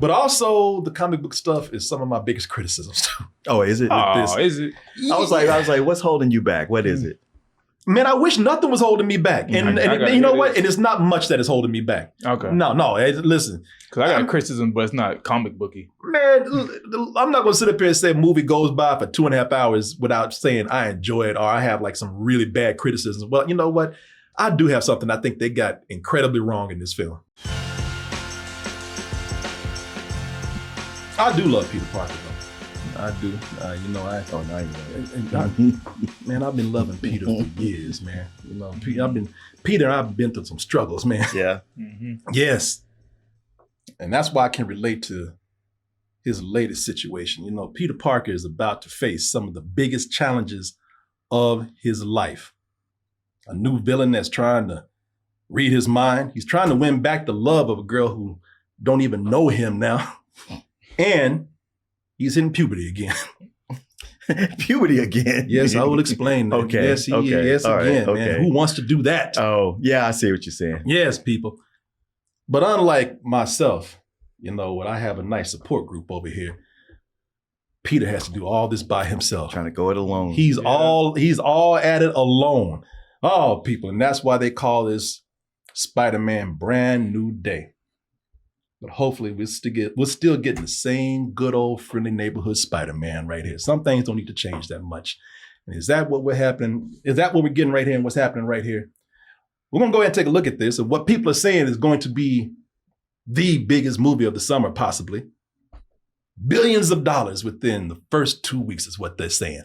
But also the comic book stuff is some of my biggest criticisms too. Oh, is it? Is it? I was like, what's holding you back? What is it? Man, I wish nothing was holding me back. And you know what? And it's not much that is holding me back. Okay. No, listen. Because I got criticism, but it's not comic booky. Man, I'm not going to sit up here and say a movie goes by for 2.5 hours without saying I enjoy it or I have like some really bad criticisms. Well, you know what? I do have something I think they got incredibly wrong in this film. I do love Peter Parker, though. I do. Man, I've been loving Peter for years, man. You know, Peter and I've been through some struggles, man. Yeah. Yes. And that's why I can relate to his latest situation. You know, Peter Parker is about to face some of the biggest challenges of his life. A new villain that's trying to read his mind. He's trying to win back the love of a girl who don't even know him now. And he's in puberty again. Puberty again? Yes, I will explain that. Okay. Yes, yes, All again, right. man. Who wants to do that? Oh, yeah, I see what you're saying. Yes, people. But unlike myself, you know, when I have a nice support group over here, Peter has to do all this by himself. Trying to go it alone. He's all at it alone. Oh, people. And that's why they call this Spider-Man Brand New Day. But hopefully we're still getting the same good old friendly neighborhood Spider-Man right here. Some things don't need to change that much. And is that what we're getting right here and what's happening right here? We're going to go ahead and take a look at this. And what people are saying is going to be the biggest movie of the summer, possibly. Billions of dollars within the first 2 weeks is what they're saying.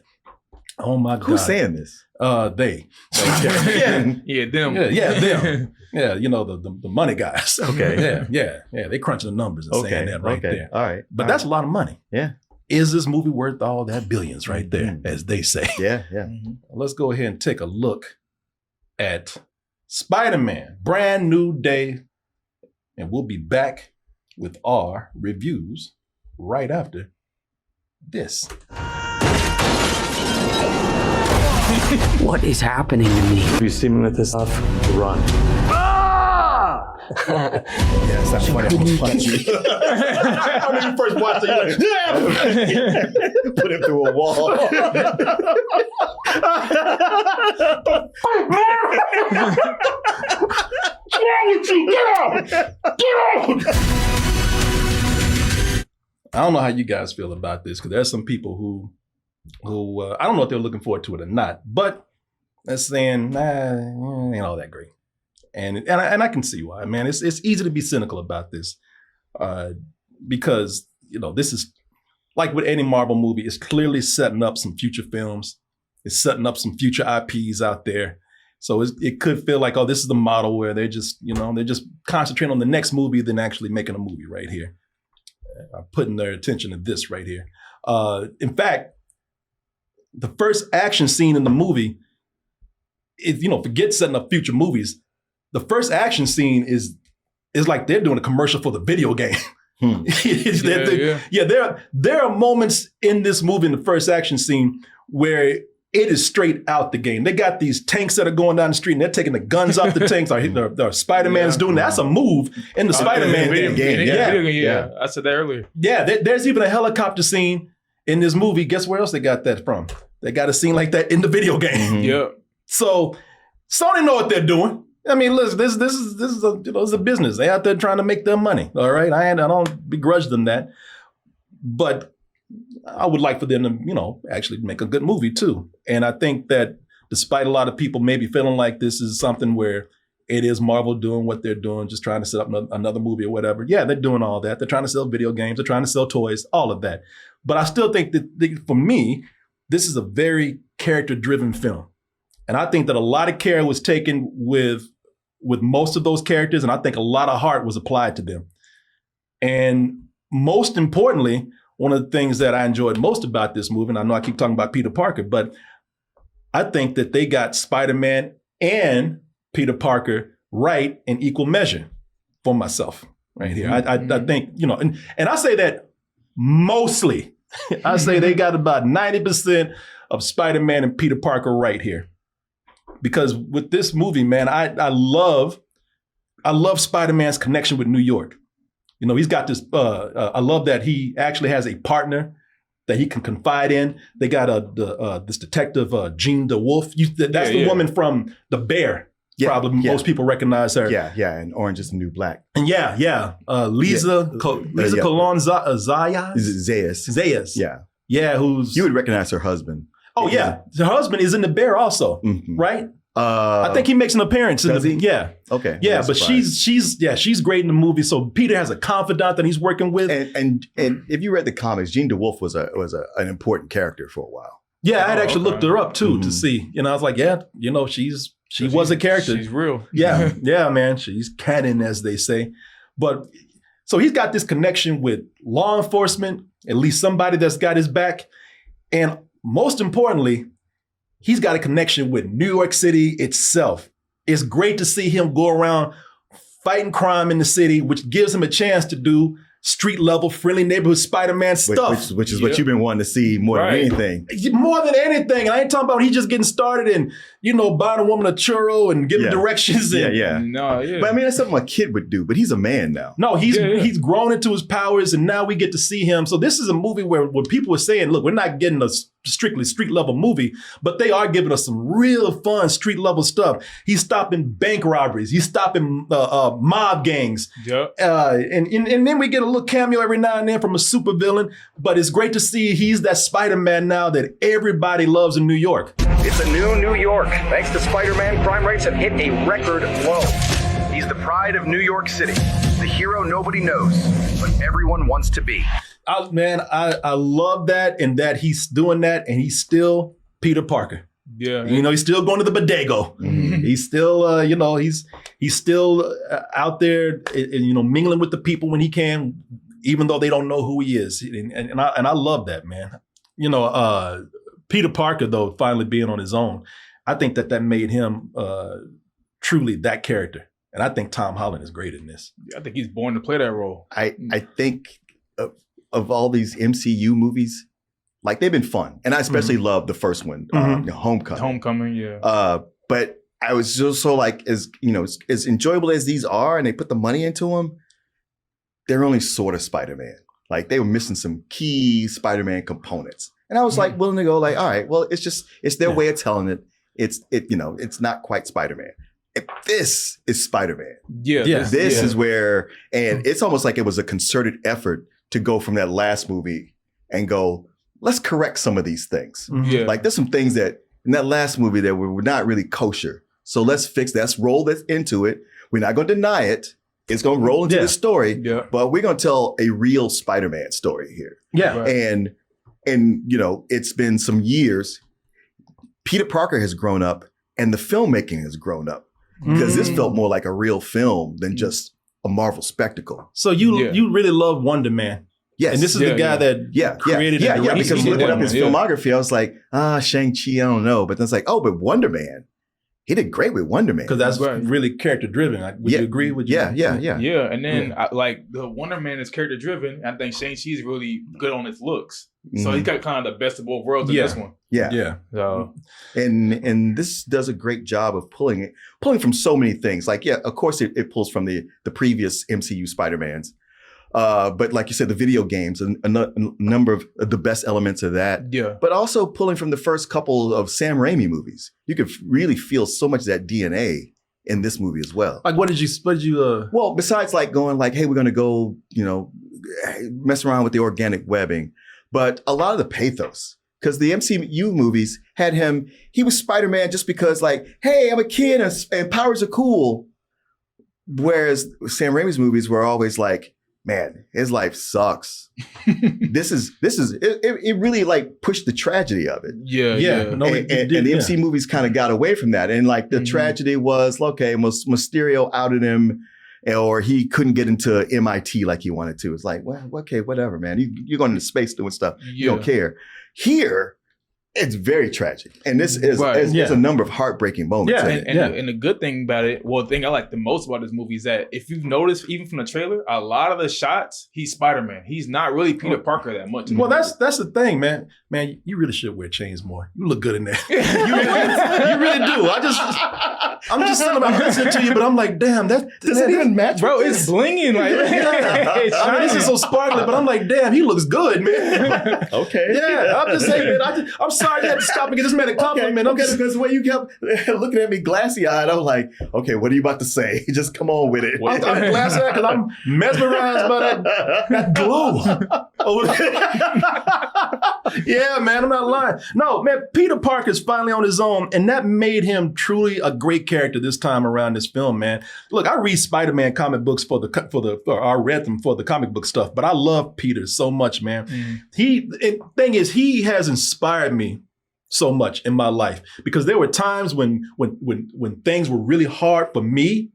Oh my God. Who's saying this? They. Them. Yeah, them. Yeah, you know, the money guys. Okay. Yeah. They crunching the numbers and saying that right there. All right. But that's a lot of money. Yeah. Is this movie worth all that billions right there, as they say? Yeah. Let's go ahead and take a look at Spider-Man, Brand New Day. And we'll be back with our reviews right after this. What is happening to me? If you see me with this stuff, run. Yeah, it's not funny. I'm gonna punch you. When you first watched it, you're like, Put him through a wall. what's wrong with you? Get out! Get out! I don't know how you guys feel about this, because there's some people who I don't know if they're looking forward to it or not, but they're saying, ain't all that great. And I can see why, man. It's easy to be cynical about this because, you know, this is like with any Marvel movie, it's clearly setting up some future films. It's setting up some future IPs out there. So it could feel like, oh, this is the model where they're just concentrating on the next movie than actually making a movie right here. Putting their attention to this right here. In fact, the first action scene in the movie, forget setting up future movies. The first action scene is like they're doing a commercial for the video game. There are moments in this movie in the first action scene where it is straight out the game. They got these tanks that are going down the street and they're taking the guns off the tanks. Or Spider-Man's doing that. That's a move in the Spider-Man game. Yeah, I said that earlier. Yeah, there's even a helicopter scene in this movie. Guess where else they got that from? They got a scene like that in the video game. Mm-hmm. Yeah. So Sony know what they're doing. I mean, listen, this is a business. They out there trying to make their money. All right, I don't begrudge them that, but I would like for them to actually make a good movie too. And I think that despite a lot of people maybe feeling like this is something where it is Marvel doing what they're doing, just trying to set up another movie or whatever. Yeah, they're doing all that. They're trying to sell video games. They're trying to sell toys. All of that. But I still think that for me, this is a very character-driven film. And I think that a lot of care was taken with most of those characters, and I think a lot of heart was applied to them. And most importantly, one of the things that I enjoyed most about this movie, and I know I keep talking about Peter Parker, but I think that they got Spider-Man and Peter Parker right in equal measure for myself right here. I think, and I say that mostly. I say they got about 90% of Spider-Man and Peter Parker right here. Because with this movie, man, I love Spider-Man's connection with New York. You know, he's got this. I love that he actually has a partner that he can confide in. They got this detective, Jean DeWolf. That's the woman from The Bear. Yeah, Probably most people recognize her. Yeah, and Orange is the New Black. And Lisa Colon Zayas. Is it Zayas. Yeah, who's you would recognize her husband. Oh yeah, her husband is in The Bear also, right? I think he makes an appearance in the. Yeah. Okay. Yeah, but she's great in the movie. So Peter has a confidant that he's working with. And if you read the comics, Jean DeWolf was an important character for a while. Yeah, I had actually looked her up too to see. You know, I was like, yeah, you know, she was a character. She's real. Yeah, yeah, man. She's canon, as they say. But so he's got this connection with law enforcement, at least somebody that's got his back. And most importantly, he's got a connection with New York City itself. It's great to see him go around fighting crime in the city, which gives him a chance to do street level, friendly neighborhood Spider-Man stuff. Which is what you've been wanting to see more than anything. More than anything. And I ain't talking about he just getting started and, you know, buying a woman a churro and giving directions. And, But I mean, that's something a kid would do, but he's a man now. No, he's grown into his powers and now we get to see him. So this is a movie where people are saying, look, we're not getting a strictly street level movie, but they are giving us some real fun street level stuff. He's stopping bank robberies. He's stopping mob gangs. And then we get a little cameo every now and then from a supervillain, but it's great to see he's that Spider-Man now that everybody loves in New York. It's a new New York. Thanks to Spider-Man, crime rates have hit a record low. He's the pride of New York City, the hero nobody knows, but everyone wants to be. I love that, and that he's doing that, and he's still Peter Parker. Yeah, you know, he's still going to the bodego. He's still, you know, he's still out there, you know, mingling with the people when he can, even though they don't know who he is. And I love that, man. You know, Peter Parker, though, finally being on his own, I think that made him truly that character. And I think Tom Holland is great in this. I think he's born to play that role. I think of all these MCU movies, like they've been fun. And I especially love the first one, Homecoming. Homecoming, yeah. But I was just so like, as you know, as enjoyable as these are, and they put the money into them, they're only sort of Spider-Man. Like they were missing some key Spider-Man components. And I was like willing to go like, all right, well, it's their way of telling it. It's not quite Spider-Man. This is Spider-Man. This is where, and it's almost like it was a concerted effort to go from that last movie and go, let's correct some of these things. Like there's some things that in that last movie that were not really kosher. So let's roll this into it. We're not going to deny it. It's going to roll into the story, but we're going to tell a real Spider-Man story here. And you know, it's been some years. Peter Parker has grown up and the filmmaking has grown up because this felt more like a real film than just a Marvel spectacle. So you really love Wonder Man. Yes. And this is the guy that created and directed. Because looking up his filmography, I was like, Shang-Chi, I don't know. But then it's like, oh, but Wonder Man. He did great with Wonder Man. Because that's really character driven. Would you agree with you? Yeah. And then the Wonder Man is character driven. I think Shang-Chi is really good on his looks. So he's got kind of the best of both worlds in this one. So. And this does a great job of pulling from so many things. Like, of course it pulls from the previous MCU Spider-Mans. But like you said, the video games, a number of the best elements of that. But also pulling from the first couple of Sam Raimi movies. You could really feel so much of that DNA in this movie as well. Like what did you Well, besides like going like, hey, we're going to go, you know, mess around with the organic webbing. But a lot of the pathos, because the MCU movies had him, he was Spider-Man just because like, hey, I'm a kid and powers are cool. Whereas Sam Raimi's movies were always like, man, his life sucks. This is it really like pushed the tragedy of it. No, and the MC movies kind of got away from that. And like the tragedy was, okay, Mysterio outed him, or he couldn't get into MIT like he wanted to. It's like, well, okay, whatever, man. You're going into space doing stuff. You don't care. Here, it's very tragic. And this is there's a number of heartbreaking moments. And the good thing about it, the thing I like the most about this movie is that if you've noticed, even from the trailer, a lot of the shots, he's Spider-Man. He's not really Peter Parker that much. Well, that's the thing, man. Man, you really should wear chains more. You look good in there. You really do. I'm just saying, I'm listening to you, but I'm like, damn, that doesn't even match, bro. It's blinging like. It's I mean, this is so sparkly, but I'm like, damn, he looks good, man. Okay. Yeah, I'm just saying, man. I'm sorry you had to stop and get this man a compliment. Okay, because the way you kept looking at me glassy-eyed, I was like, okay, what are you about to say? Just come on with it. I'm glassy-eyed because I'm mesmerized by that glow. Yeah, man, I'm not lying. No, man, Peter Parker's finally on his own, and that made him truly a great character this time around this film, man. Look, I read Spider-Man comic books I read them for the comic book stuff, but I love Peter so much, man. Thing is, he has inspired me so much in my life because there were times when things were really hard for me,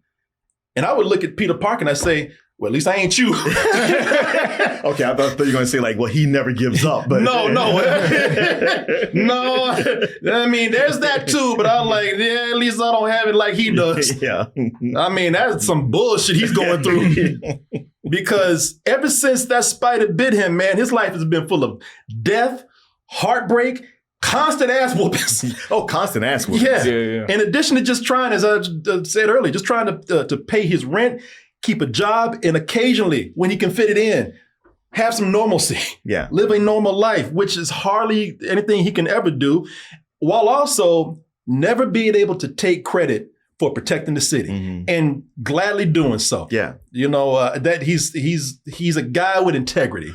and I would look at Peter Parker and I say, well, at least I ain't you. Okay, I thought you were going to say like, well, he never gives up. But No. No. I mean, there's that too, but I'm like, yeah, at least I don't have it like he does. Yeah. I mean, that's some bullshit he's going through. Because ever since that spider bit him, man, his life has been full of death, heartbreak, constant ass whoopings. Oh, constant ass whoopings. Yeah. In addition to just trying, as I said earlier, just trying to pay his rent, keep a job, and occasionally, when he can fit it in, have some normalcy. Yeah. Live a normal life, which is hardly anything he can ever do, while also never being able to take credit for protecting the city and gladly doing so. Yeah. You know, that he's a guy with integrity.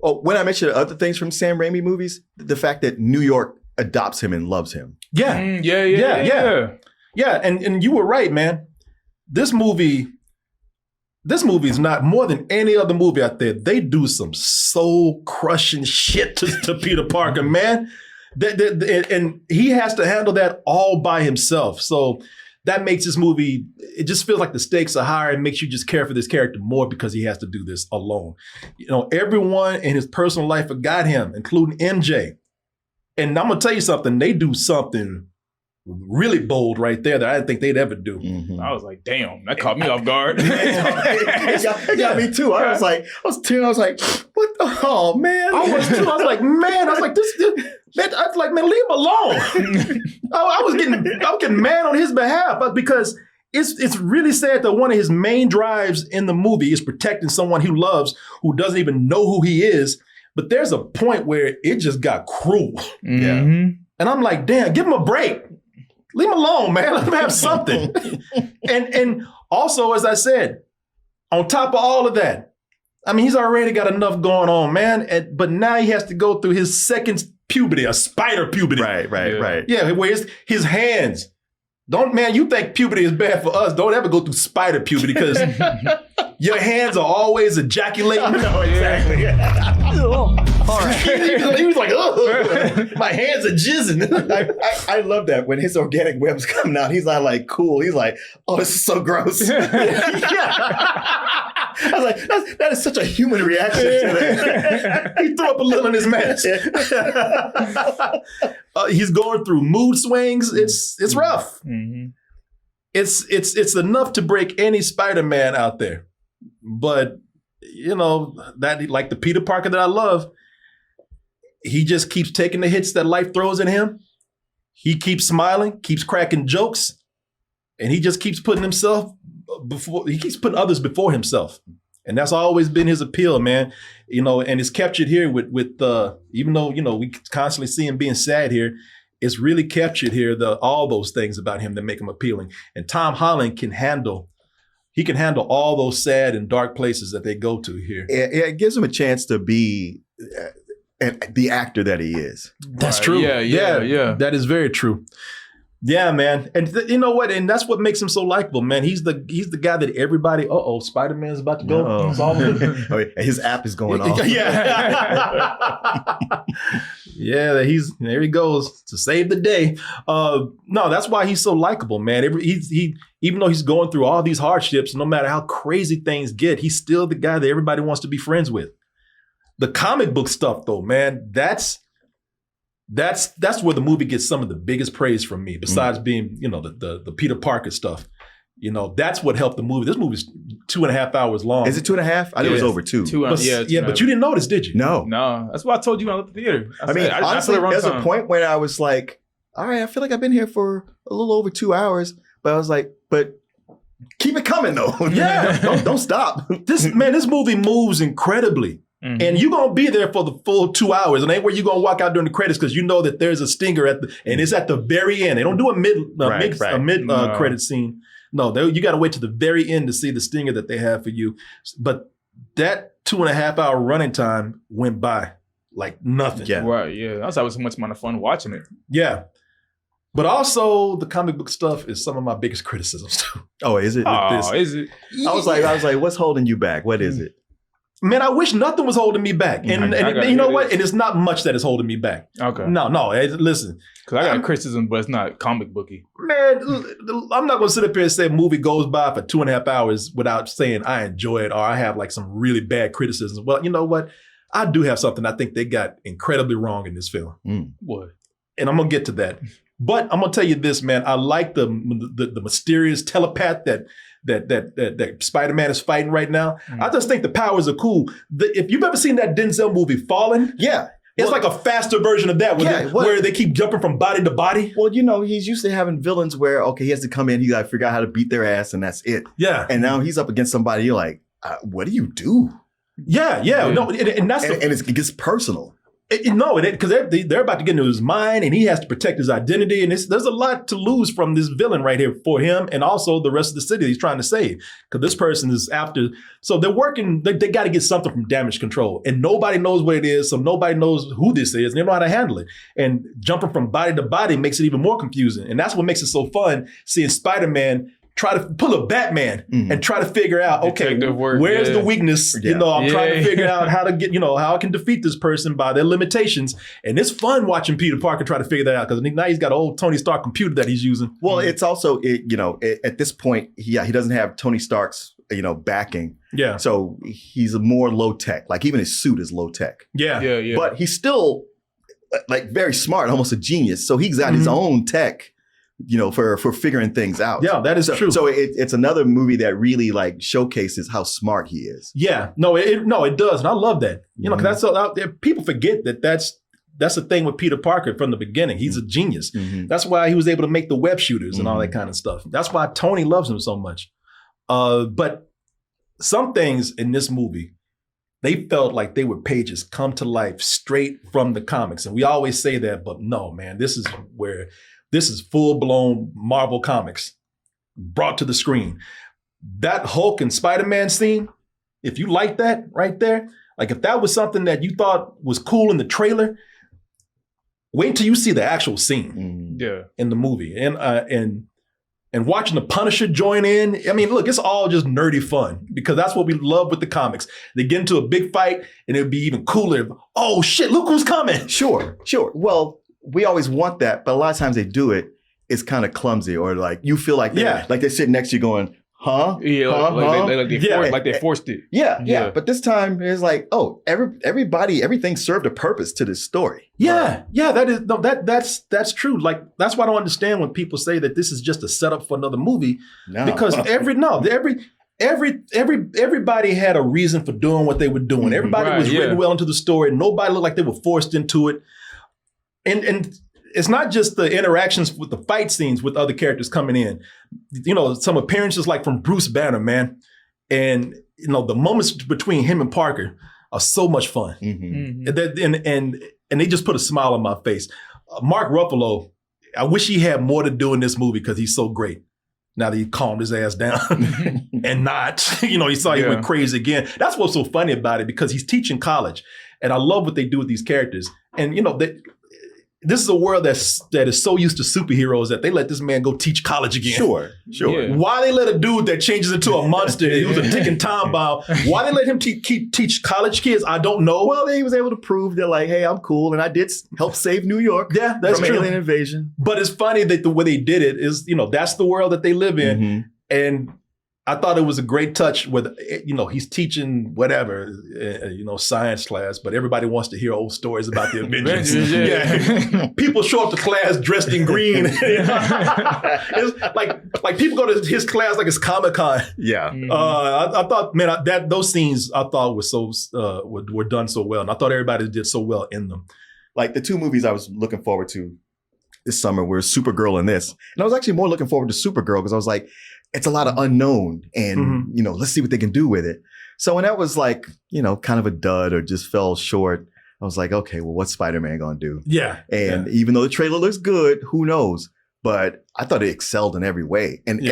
Oh, when I mentioned other things from Sam Raimi movies, the fact that New York adopts him and loves him. Yeah. Yeah. And you were right, man. This movie is not more than any other movie out there. They do some soul crushing shit to Peter Parker, man. And he has to handle that all by himself. So that makes this movie, it just feels like the stakes are higher and makes you just care for this character more because he has to do this alone. You know, everyone in his personal life forgot him, including MJ. And I'm going to tell you something, they do something really bold right there that I didn't think they'd ever do. I was like, damn, that caught me off guard. It got me too. I was like, what the, oh man. I was too. I was like, man, man, leave him alone. I was getting mad on his behalf, but because it's really sad that one of his main drives in the movie is protecting someone he loves who doesn't even know who he is. But there's a point where it just got cruel. Yeah. And I'm like, damn, give him a break. Leave him alone, man. Let him have something. and also, as I said, on top of all of that, I mean, he's already got enough going on, man. But now he has to go through his second puberty, a spider puberty. Right. Yeah, where his hands. You think puberty is bad for us. Don't ever go through spider puberty because your hands are always ejaculating. No, exactly. All right. He was like, oh, my hands are jizzing. I love that. When his organic web's coming out, he's not like cool. He's like, oh, this is so gross. I was like, that is such a human reaction to that. He threw up a little in his mask. He's going through mood swings. It's rough. It's enough to break any Spider-Man out there. But, you know, that like the Peter Parker that I love, he just keeps taking the hits that life throws at him. He keeps smiling, keeps cracking jokes, and he just keeps putting others before himself. And that's always been his appeal, man. You know, and it's captured here with even though, you know, we constantly see him being sad here, it's really captured here, all those things about him that make him appealing. And Tom Holland can handle all those sad and dark places that they go to here. It gives him a chance to be the actor that he is. That's true. Yeah. That is very true. Yeah, man. And you know what? And that's what makes him so likable, man. He's the guy that everybody, Spider-Man's about to go. His app is going off. Yeah, there he goes to save the day. No, that's why he's so likable, man. Even though he's going through all these hardships, no matter how crazy things get, he's still the guy that everybody wants to be friends with. The comic book stuff, though, man, that's where the movie gets some of the biggest praise from me, besides being, you know, the Peter Parker stuff. You know, that's what helped the movie. This movie's 2.5 hours long. Is it 2.5? I think it was over 2. But you didn't notice, did you? No. That's what I told you when I left the theater. Honestly, there's a point where I was like, all right, I feel like I've been here for a little over 2 hours, But I was like, but keep it coming though. Yeah. don't stop. This movie moves incredibly. Mhm. And you're going to be there for the full 2 hours. And ain't where you're going to walk out during the credits because you know that there's a stinger and it's at the very end. They don't do a mid No. credit scene. No, you got to wait to the very end to see the stinger that they have for you. But that 2.5 hour running time went by like nothing. Yeah. Right, yeah. That's why it was so much amount of fun watching it. Yeah. But also the comic book stuff is some of my biggest criticisms too. Oh, is it? Oh, is it? I was like, what's holding you back? What is it? Man, I wish nothing was holding me back. And, I gotta you know hear what? this. And it's not much that is holding me back. Okay. No, listen. Because I got a criticism, but it's not comic booky. Man, I'm not going to sit up here and say a movie goes by for 2.5 hours without saying I enjoy it or I have like some really bad criticisms. Well, you know what? I do have something I think they got incredibly wrong in this film. What? And I'm going to get to that. But I'm going to tell you this, man. I like the mysterious telepath that Spider-Man is fighting right now. I just think the powers are cool. If you've ever seen that Denzel movie, Fallen, Yeah. it's like a faster version of that where they keep jumping from body to body. Well, he's used to having villains where, okay, he has to come in, he got to figure out how to beat their ass, and that's it. Yeah. And now he's up against somebody, you're like, what do you do? Yeah. No, and that's And it gets personal. Because they're about to get into his mind and he has to protect his identity. And there's a lot to lose from this villain right here for him and also the rest of the city he's trying to save. Because this person is after. So they're working, they got to get something from damage control. And nobody knows what it is. So nobody knows who this is. And they don't know how to handle it. And jumping from body to body makes it even more confusing. And that's what makes it so fun seeing Spider-Man try to pull a Batman and try to figure out, okay, Detective work, where's the weakness? Yeah. I'm trying to figure out how to get, how I can defeat this person by their limitations. And it's fun watching Peter Parker try to figure that out because now he's got an old Tony Stark computer that he's using. Well, it's also, at this point, he doesn't have Tony Stark's, backing. Yeah. So he's a more low tech. Like even his suit is low tech. Yeah. Yeah. But he's still like very smart, almost a genius. So he's got his own tech. For figuring things out. Yeah, that is true. So it's another movie that really like showcases how smart he is. Yeah, it does, and I love that. Because that's so out there. People forget that's the thing with Peter Parker from the beginning. He's a genius. That's why he was able to make the web shooters and all that kind of stuff. That's why Tony loves him so much. But some things in this movie, they felt like they were pages come to life straight from the comics, and we always say that, but no, man, this is full-blown Marvel Comics brought to the screen. That Hulk and Spider-Man scene, if you like that right there, like if that was something that you thought was cool in the trailer, wait until you see the actual scene in the movie. And watching the Punisher join in, I mean, look, it's all just nerdy fun because that's what we love with the comics. They get into a big fight and it'd be even cooler. Oh shit, look who's coming. Sure. Well, we always want that, but a lot of times they do it. It's kind of clumsy, or like you feel like they're sitting next to you going, "Huh? Yeah, like they forced it. Yeah. But this time it's like, oh, everything served a purpose to this story. Yeah, that's true. Like that's why I don't understand when people say that this is just a setup for another movie. No. Because everybody had a reason for doing what they were doing. Everybody was written well into the story. Nobody looked like they were forced into it. And it's not just the interactions with the fight scenes with other characters coming in. Some appearances like from Bruce Banner, man. And, the moments between him and Parker are so much fun. And they just put a smile on my face. Mark Ruffalo, I wish he had more to do in this movie because he's so great. Now that he calmed his ass down and not, he saw he went crazy again. That's what's so funny about it because he's teaching college. And I love what they do with these characters. And, this is a world that is so used to superheroes that they let this man go teach college again. Sure. Yeah. Why they let a dude that changes into a monster, he was a ticking time bomb, why they let him teach college kids, I don't know. Well, he was able to prove that, like, hey, I'm cool, and I did help save New York Yeah, that's from true. alien invasion. But it's funny that the way they did it is, that's the world that they live in. And I thought it was a great touch with, he's teaching whatever, science class, but everybody wants to hear old stories about the Avengers. Yeah. People show up to class dressed in green. It's like people go to his class like it's Comic-Con. Yeah. I thought, man, those scenes I thought were so were done so well, and I thought everybody did so well in them. Like the two movies I was looking forward to this summer were Supergirl and this. And I was actually more looking forward to Supergirl because I was like, it's a lot of unknown and, let's see what they can do with it. So when that was like, kind of a dud or just fell short, I was like, okay, well, what's Spider-Man going to do? Yeah. And even though the trailer looks good, who knows? But I thought it excelled in every way. And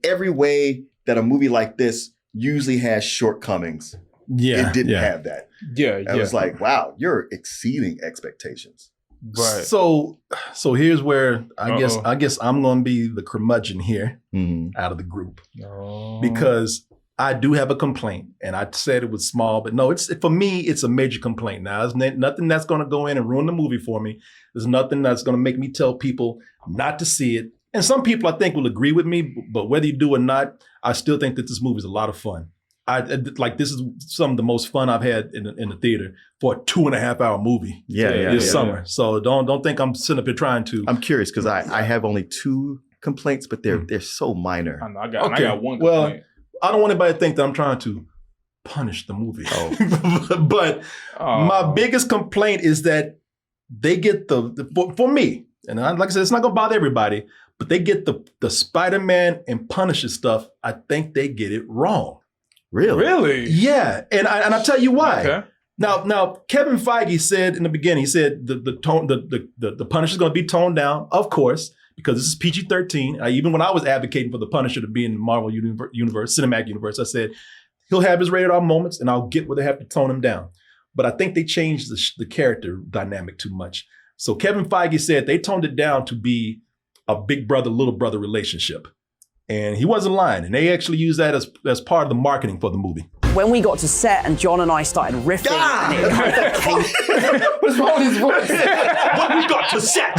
every way that a movie like this usually has shortcomings. Yeah. It didn't have that. Yeah. I was like, wow, you're exceeding expectations. Right. So here's where I guess I'm going to be the curmudgeon here out of the group because I do have a complaint, and I said it was small, but no, for me it's a major complaint. Now, there's nothing that's going to go in and ruin the movie for me. There's nothing that's going to make me tell people not to see it. And some people I think will agree with me, but whether you do or not, I still think that this movie is a lot of fun. This is some of the most fun I've had in the theater for a 2.5 hour movie this summer. So don't think I'm sitting up here trying to. I'm curious because I have only 2 complaints, but they're so minor. I know, I got one complaint. Well, I don't want anybody to think that I'm trying to punish the movie. But my biggest complaint is that they get for me, and like I said, it's not going to bother everybody, but they get the Spider-Man and Punisher stuff. I think they get it wrong. Really? Yeah, and I'll tell you why. Okay. Now, Kevin Feige said in the beginning, he said the Punisher is going to be toned down, of course, because this is PG-13. Even when I was advocating for the Punisher to be in the Marvel universe, cinematic universe, I said he'll have his rated R moments, and I'll get where they have to tone him down. But I think they changed the character dynamic too much. So Kevin Feige said they toned it down to be a big brother, little brother relationship. And he wasn't lying. And they actually used that as part of the marketing for the movie. When we got to set and John and I started riffing, and it kind of came... What's wrong with his voice? When we got to set.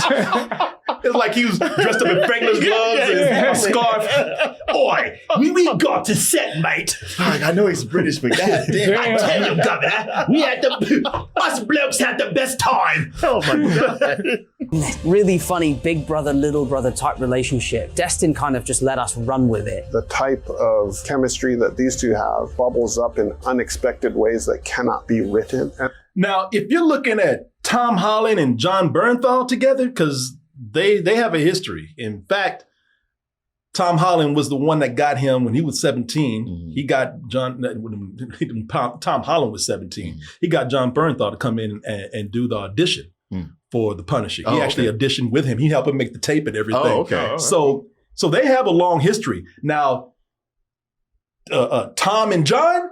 It's like he was dressed up in Franklin's gloves and a scarf. Oi, we got to set, mate. I know he's British, but goddamn. I tell you, Governor, us blokes had the best time. Oh my God. Really funny big brother, little brother type relationship. Destin kind of just let us run with it. The type of chemistry that these two have bubbles up in unexpected ways that cannot be written. Now, if you're looking at Tom Holland and John Bernthal together, because they have a history. In fact, Tom Holland was the one that got him when he was 17. Mm-hmm. He got Tom Holland was 17. Mm-hmm. He got John Bernthal to come in and do the audition for the Punisher. He actually auditioned with him. He helped him make the tape and everything. Oh, okay. So they have a long history. Now, Tom and John,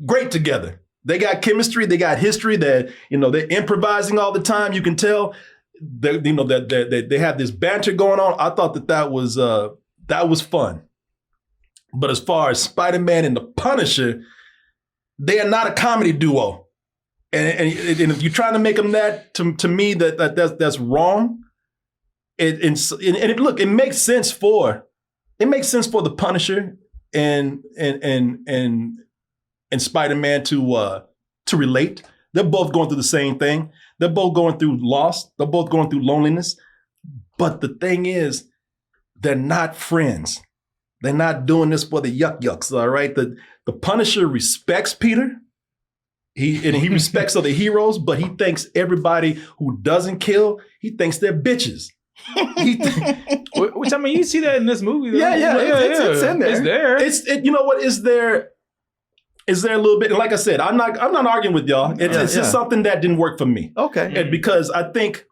great together. They got chemistry. They got history. That they're improvising all the time. You can tell. That they have this banter going on. I thought that was fun. But as far as Spider-Man and the Punisher, they are not a comedy duo. And if you're trying to make them that, to me, that's wrong. Look, it makes sense for the Punisher and Spider-Man to relate. They're both going through the same thing. They're both going through loss. They're both going through loneliness. But the thing is, they're not friends. They're not doing this for the yucks, all right? The Punisher respects Peter. He respects other heroes, but he thinks everybody who doesn't kill, he thinks they're bitches. Which, I mean, you see that in this movie, though. Yeah. It's in there. It's there. You know what? Is there a little bit? And like I said, I'm not arguing with y'all. It's just something that didn't work for me. Okay. And because I think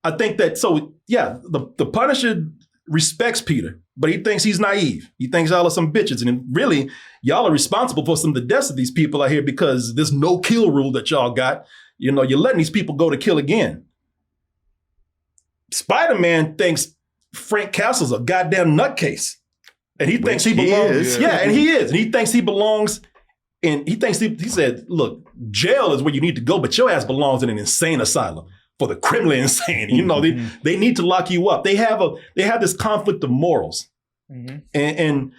that, so yeah, the Punisher respects Peter, but he thinks he's naive. He thinks y'all are some bitches. And really, y'all are responsible for some of the deaths of these people out here because this no kill rule that y'all got, you're letting these people go to kill again. Spider-Man thinks Frank Castle's a goddamn nutcase. And he thinks he belongs. And he is. And he thinks he belongs. And he thinks he said, look, jail is where you need to go, but your ass belongs in an insane asylum for the criminally insane. They need to lock you up. They have this conflict of morals. Mm-hmm. And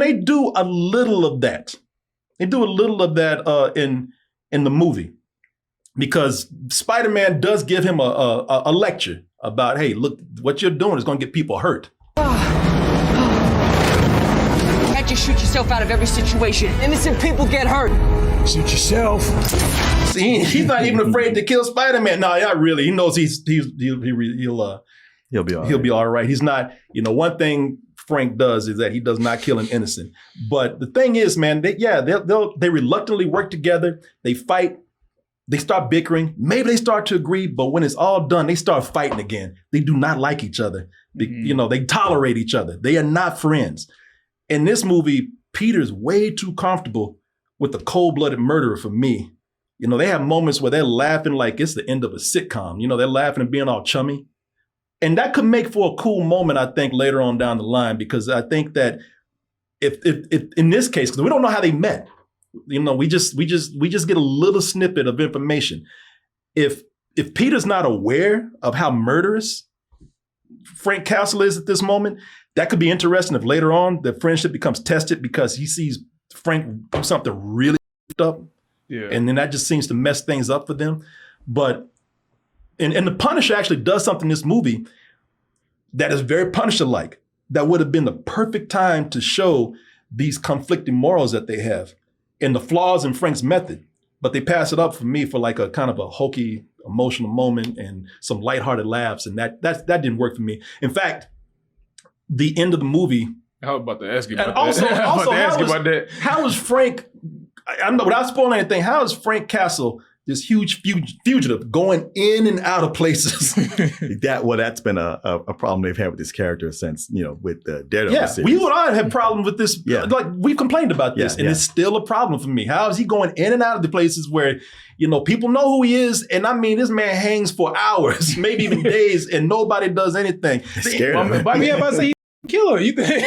they do a little of that. They do a little of that in the movie. Because Spider-Man does give him a lecture about, hey, look, what you're doing is going to get people hurt. Can't just shoot yourself out of every situation. Innocent people get hurt. Shoot yourself. he's not even afraid to kill Spider-Man. No, not really. He knows he'll be all he'll right. be all right. He's not. One thing Frank does is that he does not kill an innocent. But the thing is, man, they reluctantly work together. They fight. They start bickering. Maybe they start to agree, but when it's all done, they start fighting again. They do not like each other. They tolerate each other. They are not friends. In this movie, Peter's way too comfortable with the cold-blooded murderer for me. They have moments where they're laughing like it's the end of a sitcom. They're laughing and being all chummy. And that could make for a cool moment, I think, later on down the line, because I think that if in this case, because we don't know how they met, we just get a little snippet of information. If Peter's not aware of how murderous Frank Castle is at this moment, that could be interesting if later on the friendship becomes tested because he sees Frank do something really up. Yeah. And then that just seems to mess things up for them. But and the Punisher actually does something in this movie that is very Punisher-like. That would have been the perfect time to show these conflicting morals that they have and the flaws in Frank's method. But they pass it up for me for like a kind of a hokey, emotional moment and some lighthearted laughs. And that didn't work for me. In fact, the end of the movie. I was about to ask you about And also, that. how was Frank, without spoiling anything, how is Frank Castle, this huge fugitive, going in and out of places? That's been a problem they've had with this character since, with the Daredevil series. We would all have problems with this. Yeah. Like, we've complained about this, and it's still a problem for me. How is he going in and out of the places where, people know who he is? And I mean, this man hangs for hours, maybe even days, and nobody does anything. Scared of him. But yeah, I say killer. You think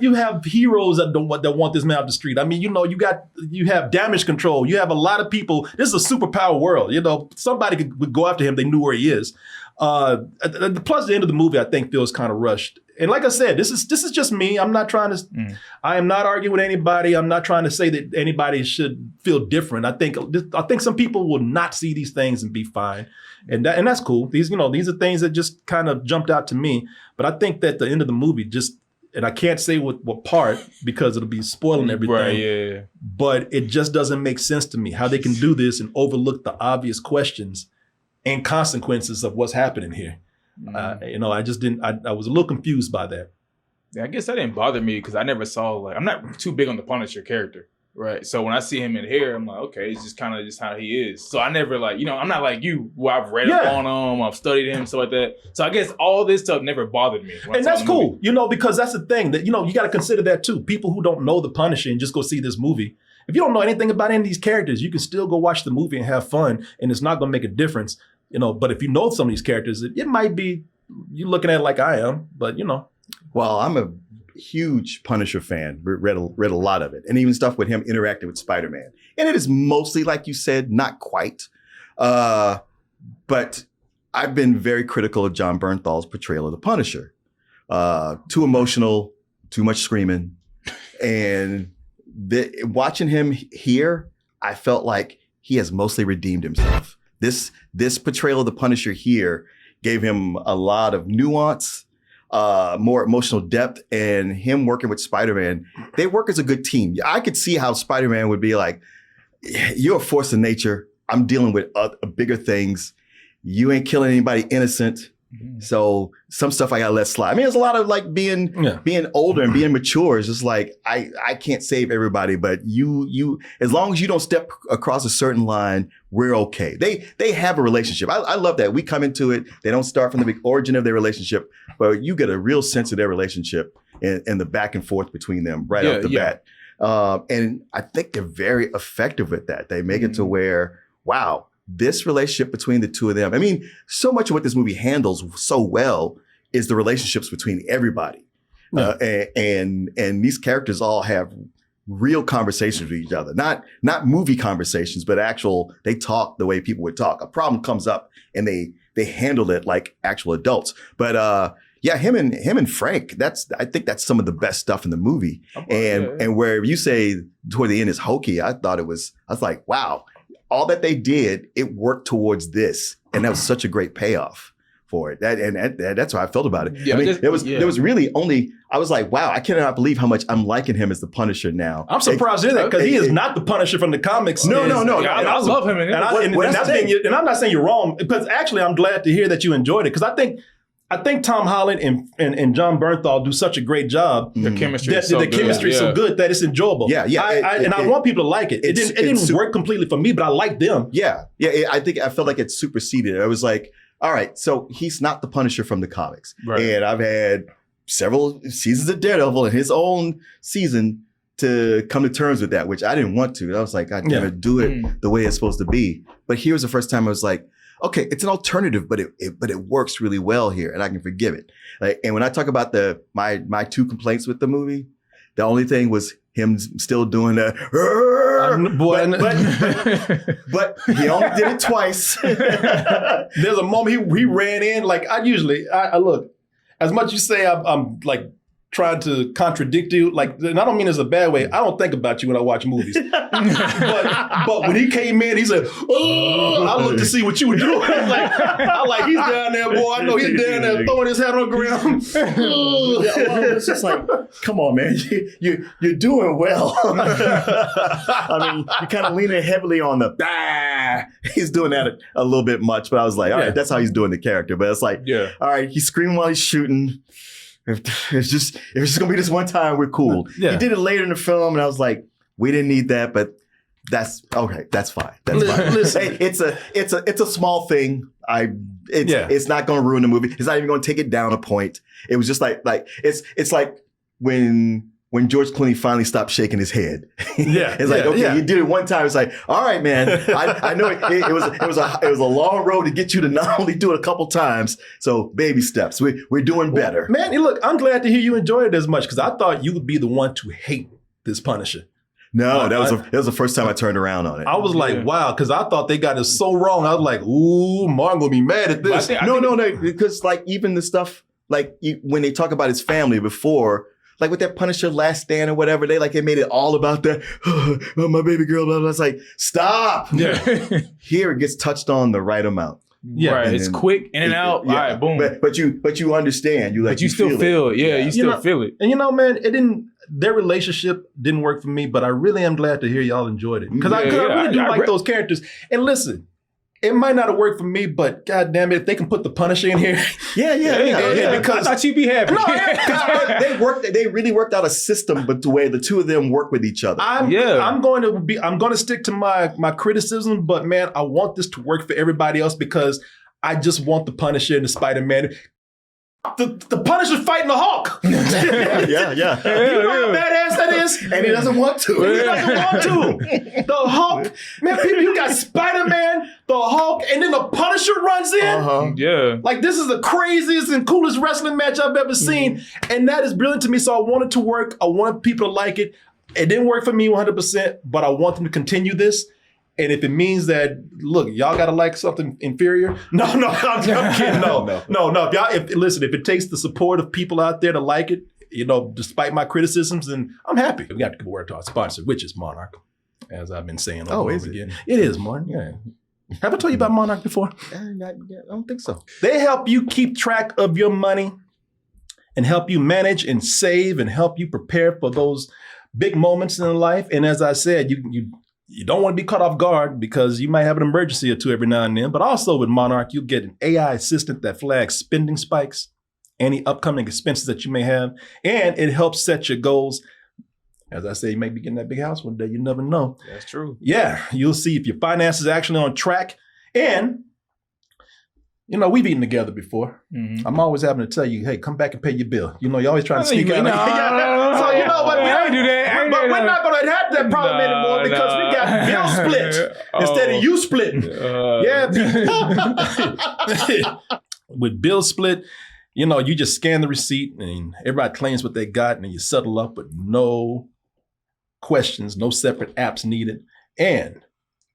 you have heroes that want this man off the street. I mean, you have damage control. You have a lot of people. This is a superpower world. Somebody would go after him. They knew where he is. Plus, the end of the movie, I think, feels kind of rushed. And like I said, this is just me. I'm not trying to. I am not arguing with anybody. I'm not trying to say that anybody should feel different. I think some people will not see these things and be fine, and that's cool. These are things that just kind of jumped out to me. But I think that the end of the movie and I can't say what part because it'll be spoiling everything. Right, yeah. But it just doesn't make sense to me how they can do this and overlook the obvious questions and consequences of what's happening here. I just didn't. I was a little confused by that. Yeah, I guess that didn't bother me because I never saw I'm not too big on the Punisher character, right? So when I see him in here, I'm like, okay, it's just kind of just how he is. So I never I'm not like you where I've read up on him, I've studied him, stuff like that. So I guess all this stuff never bothered me. And that's cool, because that's the thing that you got to consider that too. People who don't know the Punisher and just go see this movie. If you don't know anything about any of these characters, you can still go watch the movie and have fun, and it's not going to make a difference. But if you know some of these characters, it might be you looking at it like I am, but Well, I'm a huge Punisher fan. Read a lot of it, and even stuff with him interacting with Spider-Man. And it is mostly, like you said, not quite. But I've been very critical of John Bernthal's portrayal of the Punisher. Too emotional, too much screaming, and watching him here, I felt like he has mostly redeemed himself. This portrayal of the Punisher here gave him a lot of nuance, more emotional depth, and him working with Spider-Man, they work as a good team. I could see how Spider-Man would be like, you're a force of nature. I'm dealing with bigger things. You ain't killing anybody innocent. So some stuff I gotta let slide. I mean, there's a lot of being older and being mature. It's just like, I can't save everybody, but you as long as you don't step across a certain line, we're okay. They have a relationship. I love that. We come into it. They don't start from the big origin of their relationship, but you get a real sense of their relationship and the back and forth between them right off the bat. And I think they're very effective with that. They make it to where, wow, this relationship between the two of them. I mean, so much of what this movie handles so well is the relationships between everybody. And these characters all have real conversations with each other, not movie conversations, but they talk the way people would talk. A problem comes up and they handle it like actual adults. But him and Frank, I think that's some of the best stuff in the movie. And where you say toward the end is hokey, I was like, wow, all that they did, it worked towards this. And that was such a great payoff for it. That's how I felt about it. Yeah, I mean, just- there was yeah. there was really only I was like, wow, I cannot believe how much I'm liking him as the Punisher now. I'm surprised to hear that because he is not the Punisher from the comics. No. Yeah, I love him. And I'm not saying you're wrong, because actually I'm glad to hear that you enjoyed it, because I think Tom Holland and John Bernthal do such a great job. The chemistry is The so good. chemistry is so good that it's enjoyable. Yeah. I want people to like it. It didn't work completely for me, but I like them. Yeah. I felt like it superseded. I was like, all right, so he's not the Punisher from the comics. Right. And I've had several seasons of Daredevil in his own season to come to terms with that, which I didn't want to. I was like, I'd never do it the way it's supposed to be. But here's the first time I was like, okay, it's an alternative, but it works really well here, and I can forgive it. Like, and when I talk about my two complaints with the movie, the only thing was him still doing the but he only did it twice. There's a moment he ran in, like I look, as much as you say I'm like trying to contradict you, like, and I don't mean this in a bad way. I don't think about you when I watch movies. but when he came in, he said, "Oh," I looked to see what you were doing. I like he's down there, boy. I know he's down there throwing his head on the ground. It's just like, come on, man, you're doing well. I mean, you're kind of leaning heavily on the He's doing that a little bit much, but I was like, all right, that's how he's doing the character. But it's like, all right, he's screaming while he's shooting. If it's just gonna be this one time, we're cool. Yeah. He did it later in the film, and I was like, we didn't need that, but that's okay. That's fine. That's fine. Listen. Hey, it's a small thing. It's not gonna ruin the movie. It's not even gonna take it down a point. It was just like it's like when George Clooney finally stopped shaking his head. It's like, okay, you did it one time. It's like, all right, man. I know it was a long road to get you to not only do it a couple times. So baby steps. We're doing better. Man, look, I'm glad to hear you enjoyed it as much, because I thought you would be the one to hate this Punisher. No, that was the first time I turned around on it. I was like, wow, because I thought they got it so wrong. I was like, ooh, Martin gonna be mad at this. No, because like even the stuff like when they talk about his family before. Like with that Punisher Last Stand or whatever, they made it all about that, oh, my baby girl, blah, blah. It's like, stop. Yeah. Here it gets touched on the right amount. Yeah, right. It's quick, in and out. Yeah. All right, boom. But you understand. You still feel it. Yeah, you still feel it. And man, their relationship didn't work for me, but I really am glad to hear y'all enjoyed it. Because I really do like those characters. And listen, it might not have worked for me, but God damn it, if they can put the Punisher in here. Yeah. Because I thought you'd be happy. No, they really worked out a system, but the way the two of them work with each other. I'm going to stick to my criticism, but man, I want this to work for everybody else, because I just want the Punisher and the Spider-Man. The Punisher's fighting the Hulk. Yeah. You know how badass that is? And he doesn't want to. He doesn't want to. The Hulk, man, people, you got Spider-Man, the Hulk, and then the Punisher runs in. Yeah. Like, this is the craziest and coolest wrestling match I've ever seen. And that is brilliant to me. So I want it to work. I wanted people to like it. It didn't work for me 100%, but I want them to continue this. And if it means that, look, y'all got to like something inferior. No, I'm kidding. No. If it takes the support of people out there to like it, despite my criticisms, then I'm happy. We got to give a word to our sponsor, which is Monarch, as I've been saying over and over again. It is, Martin. Yeah. Have I told you about Monarch before? I don't think so. They help you keep track of your money and help you manage and save and help you prepare for those big moments in life. And as I said, you don't want to be caught off guard, because you might have an emergency or two every now and then. But also with Monarch, you get an AI assistant that flags spending spikes, any upcoming expenses that you may have, and it helps set your goals. As I say, you may be getting that big house one day. You never know. That's true. Yeah, you'll see if your finances are actually on track. And, we've eaten together before. Mm-hmm. I'm always having to tell you, hey, come back and pay your bill. You're always trying to sneak out. So you know what? We don't do that. But we're not going to have that problem anymore, because we got bill split instead of you splitting. With bill split, you just scan the receipt and everybody claims what they got, and then you settle up with no questions, no separate apps needed. And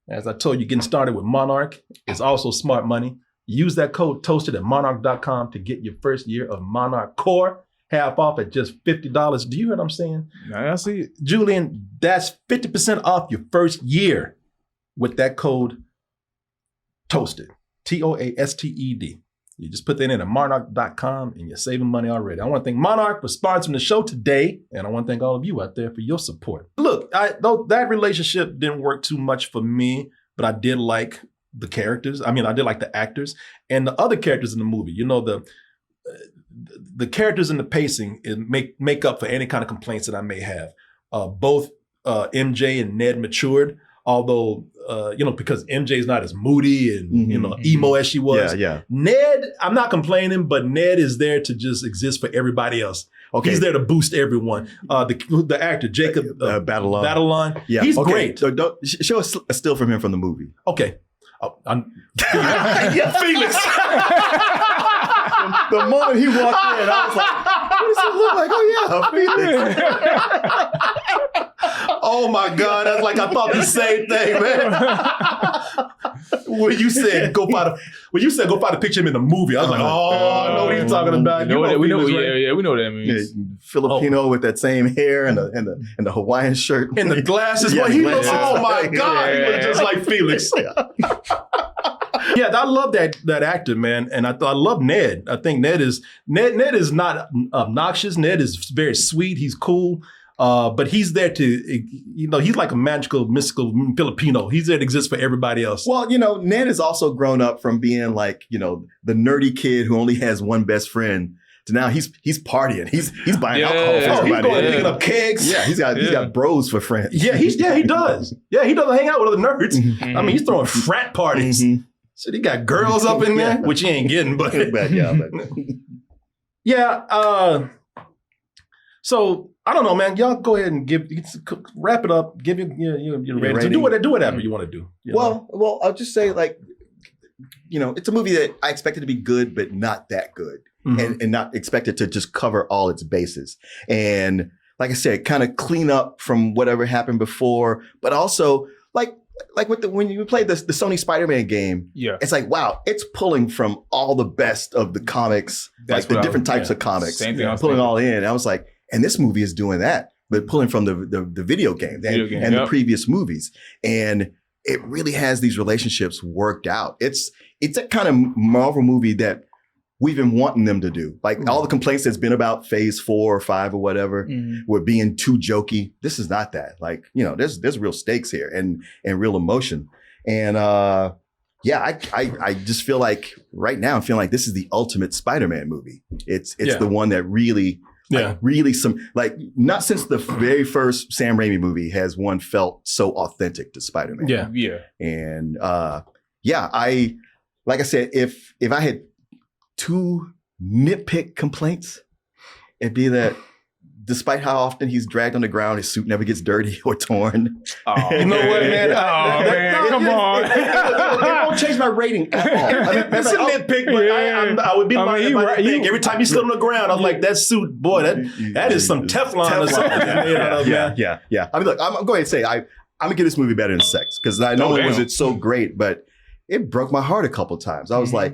as I told you, getting started with Monarch is also smart money. Use that code TOASTED at monarch.com to get your first year of Monarch Core half off at just $50. Do you hear what I'm saying? I see it. Julian, that's 50% off your first year with that code TOASTED, TOASTED. You just put that in at monarch.com and you're saving money already. I want to thank Monarch for sponsoring the show today. And I want to thank all of you out there for your support. Look, that relationship didn't work too much for me, but I did like the characters. I did like the actors and the other characters in the movie. You know, the characters and the pacing make up for any kind of complaints that I may have. Both MJ and Ned matured, although because MJ is not as moody and emo as she was. Yeah. Ned, I'm not complaining, but Ned is there to just exist for everybody else. Okay. He's there to boost everyone. The actor Jacob Batalon, yeah, he's great. So show us a still from him from the movie. Okay, Yeah, Felix. The moment he walked in, I was like, what does he look like? Oh, yeah, Felix. Oh my God, that's like I thought the same thing, man. When you said go find a picture of him in the movie, I was like, I know what he's talking about. We know what that means. Yeah, Filipino with that same hair and the Hawaiian shirt and the glasses. Yeah, He looks, oh my God, he looks just like Felix. Yeah, I love that actor, man, and I love Ned. I think Ned is not obnoxious. Ned is very sweet. He's cool. But he's there to, he's like a magical, mystical Filipino. He's there to exist for everybody else. Well, Ned has also grown up from being like, the nerdy kid who only has one best friend to now he's partying. He's buying alcohol for everybody. He's going picking up kegs. Yeah, he's got bros for friends. Yeah, he does. Yeah, he doesn't hang out with other nerds. Mm-hmm. He's throwing frat parties. Mm-hmm. So he got girls up in there, which he ain't getting, but yeah. So I don't know, man. Y'all go ahead and wrap it up. Give your rating. So do whatever you want to do. Well, I'll just say it's a movie that I expected to be good, but not that good, and not expected to just cover all its bases. And like I said, kind of clean up from whatever happened before, but also when you play the Sony Spider-Man game, it's like, wow, it's pulling from all the best of the comics, the different types of comics, pulling all in. And I was like, and this movie is doing that, but pulling from the video game and the previous movies. And it really has these relationships worked out. It's a kind of Marvel movie that we've been wanting them to do. All the complaints that's been about phase 4 or 5 or whatever, were being too jokey. This is not that. There's real stakes here and real emotion. And I just feel like right now I'm feeling like this is the ultimate Spider-Man movie. It's the one that really not since the very first Sam Raimi movie has one felt so authentic to Spider-Man. Yeah. And like I said, if I had 2 nitpick complaints, it'd be that despite how often he's dragged on the ground, his suit never gets dirty or torn. Oh, you know what, man? Come on. It won't change my rating at all. That's a nitpick, but I would be lying if I didn't think. Every time you slid on the ground, I was like, that suit, boy, that is some Teflon or something. Yeah. Look, I'm going to go ahead and say, I'm going to give this movie better than Sex, because I know it's so great, but it broke my heart a couple times. I was like,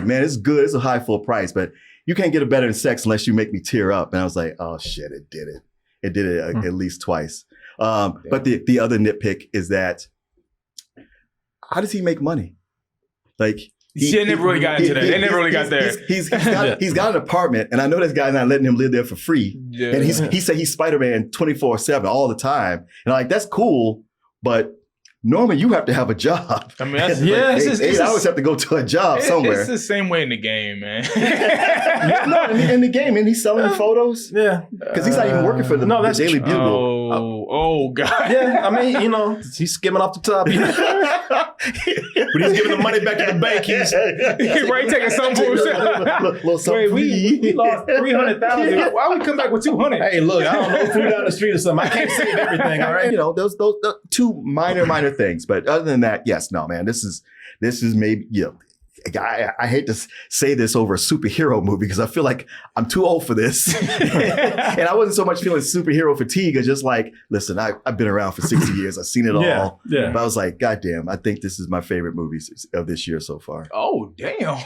man, it's good. It's a high full price, but you can't get it better than Sex unless you make me tear up. And I was like, oh shit, it did it. It did it at least twice. But the other nitpick is that, how does he make money? They never really got into that. They never really got there. He's got an apartment, and I know this guy's not letting him live there for free. Yeah. And he said he's Spider-Man 24/7 all the time. And that's cool, but Norman, you have to have a job. I mean, that's, I always have to go to a job somewhere. It's the same way in the game, man. No, in the game, and he's selling pose. Yeah, because he's not even working for the Daily Bugle. Oh, God. Yeah, I mean, he's skimming off the top. But he's giving the money back to the bank. He's taking some bullshit. Wait, we lost 300,000. Why we come back with 200? Hey, look, I don't know, food down the street or something. I can't save everything. All right, those 2 minor things, but other than that, yes, no, man, this is maybe I hate to say this over a superhero movie because I feel like I'm too old for this. And I wasn't so much feeling superhero fatigue. It's just like, listen, I've been around for 60 years. I've seen it all. Yeah. But I was like, God damn, I think this is my favorite movie of this year so far. Oh, damn.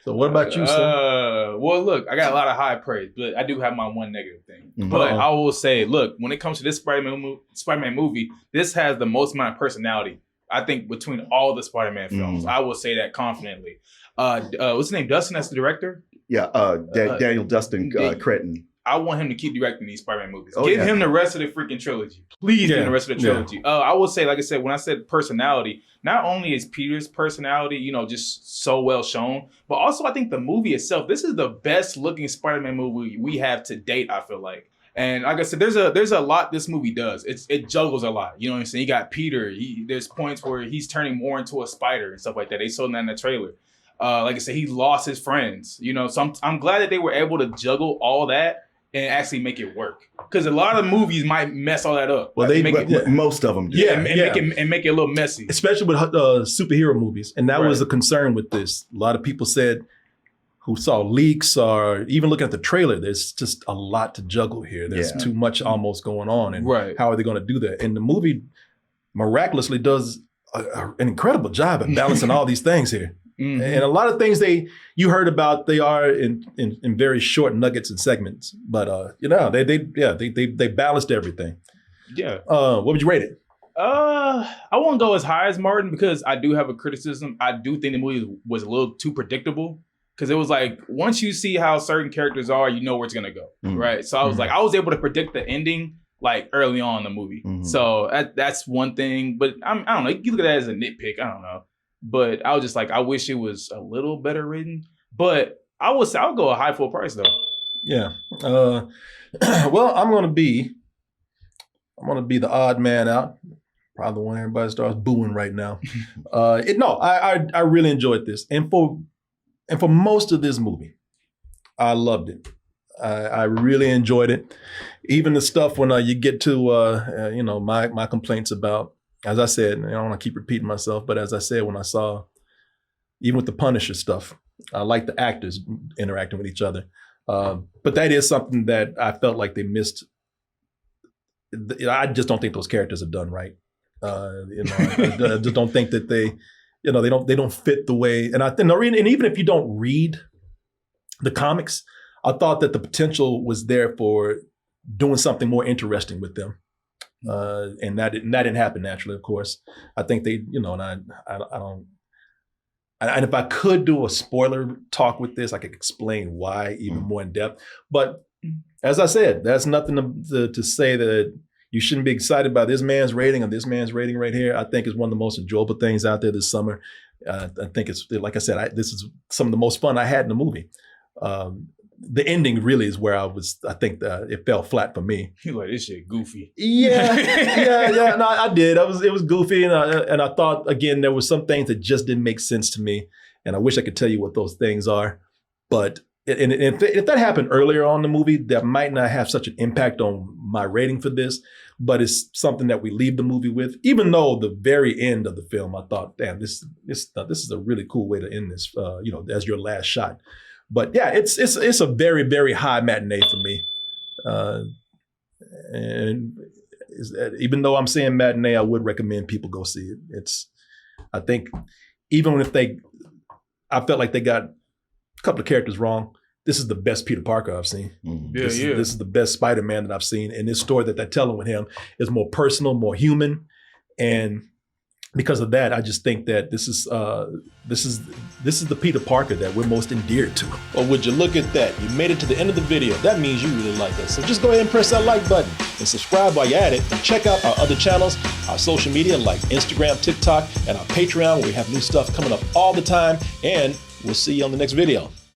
So what about you, sir? Well, look, I got a lot of high praise, but I do have my one negative thing. Mm-hmm. But I will say, look, when it comes to this Spider-Man movie, this has the most amount of personality I think between all the Spider-Man films, I will say that confidently. What's his name? Dustin, that's the director? Yeah, Daniel Dustin Cretton. I want him to keep directing these Spider-Man movies. Oh, give yeah. him the rest of the freaking trilogy. Please give him the rest of the trilogy. I will say, like I said, when I said personality, not only is Peter's personality, you know, just so well shown, but also I think the movie itself, this is the best looking Spider-Man movie we have to date, I feel like. And like I said, there's a lot this movie does. It juggles a lot. You know what I'm saying? You got Peter. There's points where he's turning more into a spider and stuff like that. They showed that in the trailer. Like I said, he lost his friends. You know, so I'm glad that they were able to juggle all that and actually make it work. Because a lot of movies might mess all that up. Well, most of them do. Make it a little messy. Especially with superhero movies. And that was a concern with this. A lot of people said, who saw leaks or even looking at the trailer, there's just a lot to juggle here. There's too much almost going on. And how are they going to do that? And the movie miraculously does an incredible job at balancing all these things here. Mm-hmm. And a lot of things you heard about, they are in very short nuggets and segments. But you know, they balanced everything. Yeah. What would you rate it? I won't go as high as Martin because I do have a criticism. I do think the movie was a little too predictable. Because it was like, once you see how certain characters are, you know where it's going to go, right? So I was like, I was able to predict the ending like early on in the movie. So that's one thing. But I don't know. You can look at that as a nitpick. I don't know. But I was just like, I wish it was a little better written. But I'll go a high full price though. Yeah. Well, I'm going to be the odd man out. Probably the one everybody starts booing right now. I really enjoyed this. And for most of this movie, I loved it. I really enjoyed it. Even the stuff when you get to, my complaints about, as I said, I don't want to keep repeating myself, but as I said, when I saw, even with the Punisher stuff, I like the actors interacting with each other. But that is something that I felt like they missed. I just don't think those characters are done right. I just don't think that they don't fit the way, and even if you don't read the comics, I thought that the potential was there for doing something more interesting with them, and that didn't happen naturally. Of course, I think they, and I don't. And if I could do a spoiler talk with this, I could explain why even more in depth. But as I said, that's nothing to say that you shouldn't be excited by this man's rating or this man's rating right here. I think it's one of the most enjoyable things out there this summer. I think it's, like I said, this is some of the most fun I had in the movie. The ending really is where I think it fell flat for me. You're like, this shit goofy. Yeah. No, I did. It was goofy. And I thought, again, there were some things that just didn't make sense to me. And I wish I could tell you what those things are. But if that happened earlier on in the movie, that might not have such an impact on my rating for this, but it's something that we leave the movie with. Even though the very end of the film, I thought, damn, this is a really cool way to end this, as your last shot. But yeah, it's a very, very high matinee for me. And even though I'm saying matinee, I would recommend people go see it. I think even if I felt like they got a couple of characters wrong, this is the best Peter Parker I've seen. This is the best Spider-Man that I've seen. And this story that they're telling with him is more personal, more human. And because of that, I just think that this is the Peter Parker that we're most endeared to. Well, would you look at that? You made it to the end of the video. That means you really like us. So just go ahead and press that like button and subscribe while you're at it. And check out our other channels, our social media like Instagram, TikTok, and our Patreon, where we have new stuff coming up all the time. And we'll see you on the next video.